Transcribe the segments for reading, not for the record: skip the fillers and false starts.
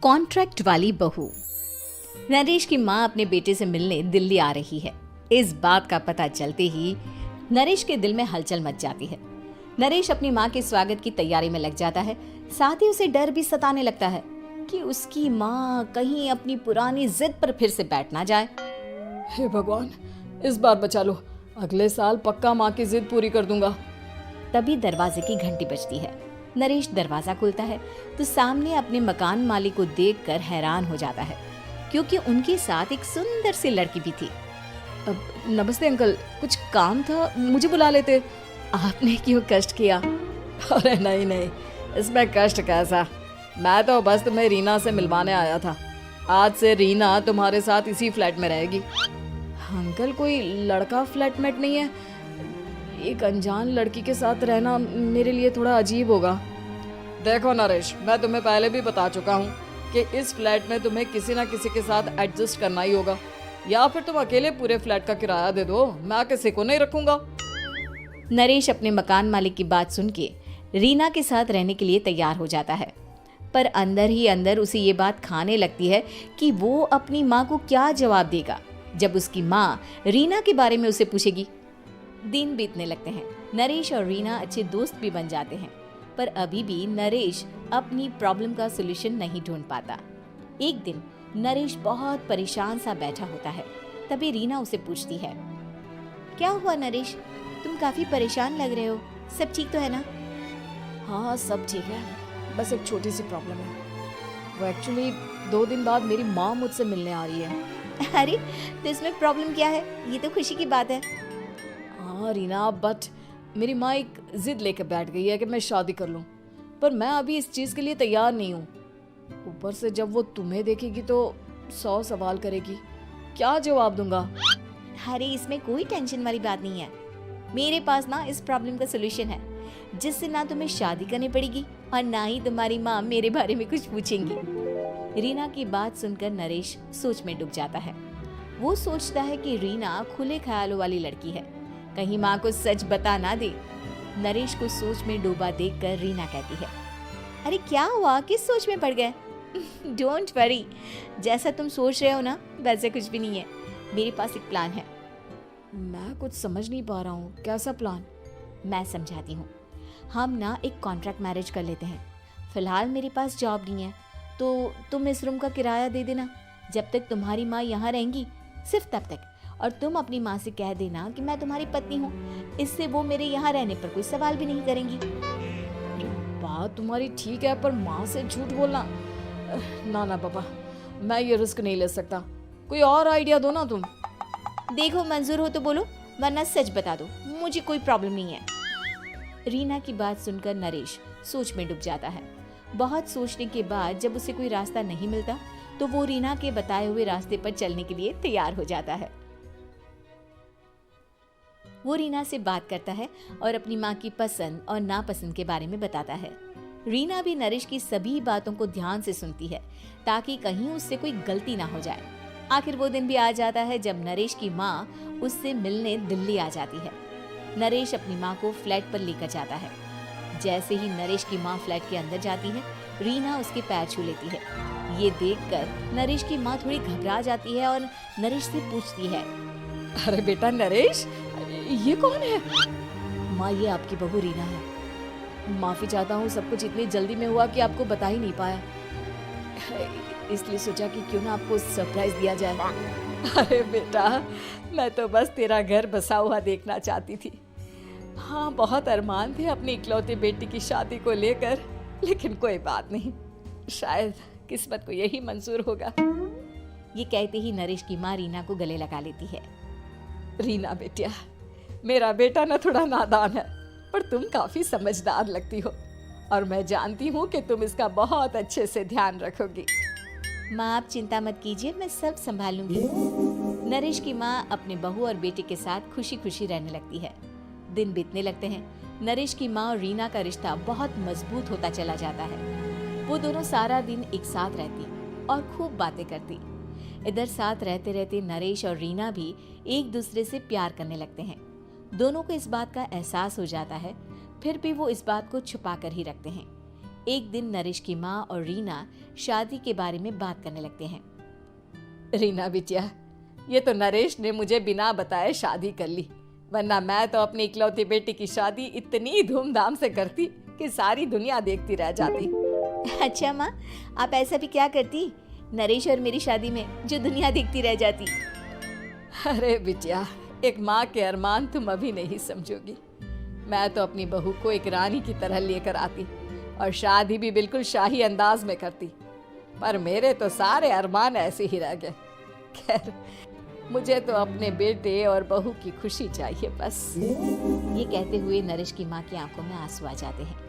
Contract वाली बहू। नरेश की माँ अपने बेटे से मिलने दिल्ली आ रही है। इस बात का पता चलते ही नरेश के दिल में हलचल मच जाती है। नरेश अपनी माँ के स्वागत की तैयारी में लग जाता है। साथ ही उसे डर भी सताने लगता है कि उसकी माँ कहीं अपनी पुरानी जिद पर फिर से बैठ ना जाए। हे भगवान, इस बार बचा लो, अगले साल पक्का माँ की जिद पूरी कर दूंगा। तभी दरवाजे की घंटी बजती है। नरेश दरवाजा खोलता है तो सामने अपने मकान मालिक को देखकर हैरान हो जाता है, क्योंकि उनके साथ एक सुंदर सी लड़की भी थी। नमस्ते अंकल, कुछ काम था, मुझे बुला लेते। आपने क्यों कष्ट किया? अरे नहीं नहीं, इसमें कष्ट कैसा, मैं तो बस तुम्हें रीना से मिलवाने आया था। आज से रीना तुम्हारे साथ इसी फ्लैट में रहेगी। अंकल, कोई लड़का फ्लैटमेट नहीं है? एक अनजान लड़की के साथ रहना मेरे लिए थोड़ा अजीब होगा। देखो नरेश, मैं तुम्हें पहले भी बता चुका हूँ कि इस फ्लैट में तुम्हें किसी ना किसी के साथ एडजस्ट करना ही होगा, या फिर तुम अकेले पूरे फ्लैट का किराया दे दो, मैं किसी को नहीं रखूंगा। नरेश अपने मकान मालिक की बात सुन के रीना के साथ रहने के लिए तैयार हो जाता है, पर अंदर ही अंदर उसे ये बात खाने लगती है कि वो अपनी माँ को क्या जवाब देगा जब उसकी माँ रीना के बारे में उसे पूछेगी। दिन बीतने लगते हैं। नरेश और रीना अच्छे दोस्त भी बन जाते हैं, पर अभी भी नरेश अपनी प्रॉब्लम का सलूशन नहीं ढूंढ पाता। एक दिन नरेश बहुत परेशान सा बैठा होता है। तभी रीना उसे पूछती है, क्या हुआ नरेश, तुम काफी परेशान लग रहे हो, सब ठीक तो है ना? हाँ सब ठीक है, बस एक छोटी सी प्रॉब्लम है। वो एक्चुअली 2 दिन बाद मेरी माँ मुझसे मिलने आ रही है। अरे तो इसमें प्रॉब्लम क्या है, ये तो खुशी की बात है। हाँ रीना, बट मेरी माँ एक जिद लेकर बैठ गई है कि मैं शादी कर लूँ, पर मैं अभी इस चीज़ के लिए तैयार नहीं हूँ। ऊपर से जब वो तुम्हें देखेगी तो 100 सवाल करेगी, क्या जवाब दूंगा? अरे इसमें कोई टेंशन वाली बात नहीं है, मेरे पास ना इस प्रॉब्लम का सलूशन है, जिससे ना तुम्हें शादी करनी पड़ेगी और ना ही तुम्हारी माँ मेरे बारे में कुछ पूछेंगी। रीना की बात सुनकर नरेश सोच में डूब जाता है। वो सोचता है कि रीना खुले ख्यालों वाली लड़की है, कहीं माँ को सच बता ना दे। नरेश को सोच में डूबा देखकर रीना कहती है, अरे क्या हुआ, किस सोच में पड़ गए? डोंट वरी, जैसा तुम सोच रहे हो ना वैसे कुछ भी नहीं है, मेरे पास एक प्लान है। मैं कुछ समझ नहीं पा रहा हूँ, कैसा प्लान? मैं समझाती हूँ। हम ना एक कॉन्ट्रैक्ट मैरिज कर लेते हैं। फिलहाल मेरे पास जॉब नहीं है, तो तुम इस रूम का किराया दे देना जब तक तुम्हारी माँ यहाँ रहेंगी, सिर्फ तब तक। और तुम अपनी माँ से कह देना कि मैं तुम्हारी पत्नी हूँ, इससे वो मेरे यहाँ रहने पर कोई सवाल भी नहीं करेंगी। बात तुम्हारी ठीक है, पर माँ से झूठ बोलना, ना ना पापा, मैं ये रिस्क नहीं ले सकता। कोई और आइडिया दो ना तुम। देखो मंजूर हो तो बोलो, वरना सच बता दो, मुझे कोई प्रॉब्लम नहीं है। रीना की बात सुनकर नरेश सोच में डूब जाता है। बहुत सोचने के बाद जब उसे कोई रास्ता नहीं मिलता तो वो रीना के बताए हुए रास्ते पर चलने के लिए तैयार हो जाता है। वो रीना से बात करता है और अपनी माँ की पसंद और नापसंद के बारे में बताता है। रीना भी नरेश की सभी बातों को ध्यान से सुनती है ताकि कहीं उससे कोई गलती ना हो जाए। आखिर वो दिन भी आ जाता है जब नरेश की माँ उससे मिलने दिल्ली आ जाती है। नरेश अपनी माँ को फ्लैट पर लेकर जाता है। जैसे ही नरेश की माँ फ्लैट के अंदर जाती है, रीना उसके पैर छू लेती है। ये देखकर नरेश की माँ थोड़ी घबरा जाती है और नरेश से पूछती है, अरे बेटा नरेश, ये कौन है? माँ, ये आपकी बहू रीना है। माफी चाहता हूँ, सब कुछ इतनी जल्दी में हुआ कि आपको बता ही नहीं पाया, इसलिए सोचा कि क्यों ना आपको सरप्राइज दिया जाए। अरे बेटा, मैं तो बस तेरा घर बसा हुआ देखना चाहती थी। हाँ, बहुत अरमान थे अपनी इकलौती बेटी की शादी को लेकर, लेकिन कोई बात नहीं, शायद किस्मत को यही मंजूर होगा। ये कहते ही नरेश की माँ रीना को गले लगा लेती है। रीना बेटिया, मेरा बेटा ना थोड़ा नादान है, पर तुम काफी समझदार लगती हो और मैं जानती हूँ कि तुम इसका बहुत अच्छे से ध्यान रखोगी। माँ आप चिंता मत कीजिए, मैं सब संभाल लूंगी। नरेश की माँ अपने बहू और बेटे के साथ खुशी खुशी रहने लगती है। दिन बीतने लगते हैं। नरेश की माँ और रीना का रिश्ता बहुत मजबूत होता चला जाता है। वो दोनों सारा दिन एक साथ रहती और खूब बातें करती। इधर साथ रहते रहते नरेश और रीना भी एक दूसरे से प्यार करने लगते हैं। दोनों को इस बात का एहसास हो जाता है, फिर भी वो इस बात को छुपा कर ही रखते हैं। एक दिन नरेश की माँ और रीना शादी के बारे में बात करने लगते हैं। रीना बिटिया, ये तो नरेश ने मुझे बिना बताए शादी कर ली, वरना मैं तो अपनी इकलौती बेटी की शादी इतनी धूमधाम से करती कि सारी दुनिया देखती रह जाती। अच्छा माँ, आप ऐसा भी क्या करती नरेश और मेरी शादी में जो दुनिया देखती रह जाती? अरे बिटिया, एक माँ के अरमान तुम अभी नहीं समझोगी। मैं तो अपनी बहू को एक रानी की तरह लेकर आती और शादी भी बिल्कुल शाही अंदाज में करती, पर मेरे तो सारे अरमान ऐसे ही रह गए। खैर, मुझे तो अपने बेटे और बहू की खुशी चाहिए बस। ये कहते हुए नरेश की माँ की आंखों में आंसू आ जाते हैं।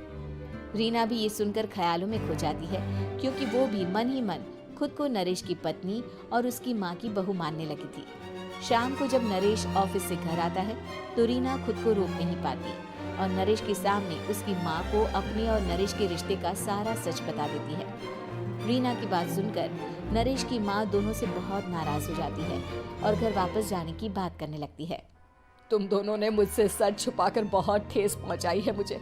रीना भी ये सुनकर ख्यालों में खो जाती है, क्योंकि वो भी मन ही मन खुद को नरेश की पत्नी और उसकी माँ की बहू मानने लगी थी। शाम को जब नरेश ऑफिस से घर आता है तो रीना खुद को रोक नहीं पाती और नरेश के सामने उसकी माँ को अपने और नरेश के रिश्ते का सारा सच बता देती है। रीना की बात सुनकर नरेश की माँ दोनों से बहुत नाराज हो जाती है और घर वापस जाने की बात करने लगती है। तुम दोनों ने मुझसे सच छुपाकर बहुत ठेस पहुंचाई है मुझे।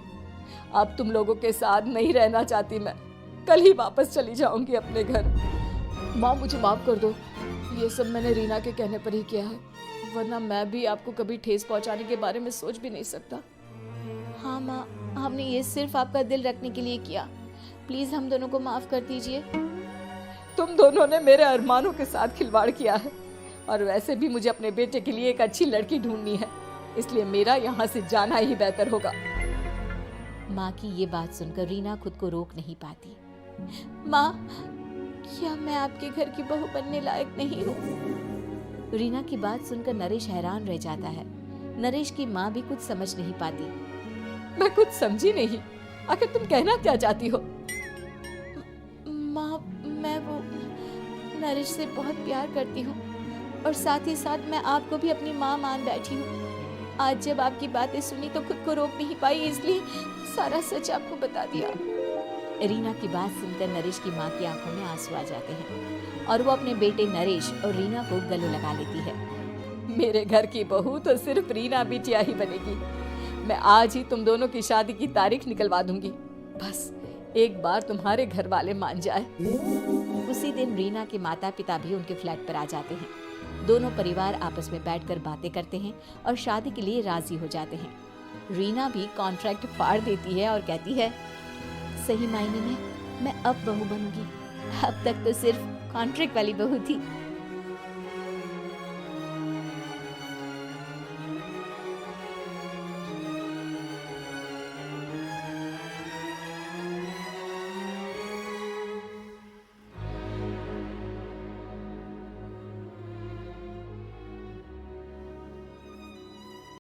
अब तुम लोगों के साथ नहीं रहना चाहती मैं, कल ही वापस चली जाऊंगी अपने घर। माँ, मुझे माफ कर दो, ये सब मैंने रीना के कहने पर ही किया है, वरना मैं भी आपको कभी ठेस पहुंचाने के बारे में सोच भी नहीं सकता। हाँ माँ, हमने ये सिर्फ आपका दिल रखने के लिए किया, प्लीज हम दोनों को माफ कर दीजिए। तुम दोनों ने मेरे अरमानों के साथ खिलवाड़ किया है, और वैसे भी मुझे अपने बेटे के लिए एक अच्छी लड़की ढूंढनी है, इसलिए मेरा यहाँ से जाना ही बेहतर होगा। माँ की ये बात सुनकर रीना खुद को रोक नहीं पाती। माँ, क्या मैं आपके घर की बहू बनने लायक नहीं हूँ? रीना की बात सुनकर नरेश हैरान रह जाता है। नरेश की माँ भी कुछ समझ नहीं पाती। मैं कुछ समझी नहीं, आखिर तुम कहना क्या चाहती हो? माँ, मैं वो नरेश से बहुत प्यार करती हूँ और साथ ही साथ मैं आपको भी अपनी माँ मान बैठी हूँ। आज जब आपकी बातें सुनी तो खुद को रोक नहीं पाई, इसलिए सारा सच आपको बता दिया। रीना की बात सुनकर नरेश की माँ की आंखों में आंसू आ जाते हैं और वो अपने बेटे नरेश और रीना को गले लगा लेती है। मेरे घर की बहू तो सिर्फ रीना बिटिया ही बनेगी। मैं आज ही तुम दोनों की शादी की तारीख निकलवा दूंगी, बस एक बार तुम्हारे घर वाले मान जाए। उसी दिन रीना के माता पिता भी उनके फ्लैट पर आ जाते हैं। दोनों परिवार आपस में बैठकर बातें करते हैं और शादी के लिए राजी हो जाते हैं। रीना भी कॉन्ट्रैक्ट फाड़ देती है और कहती है, सही मायने में मैं अब बहू बनूंगी, अब तक तो सिर्फ कॉन्ट्रैक्ट वाली बहू थी।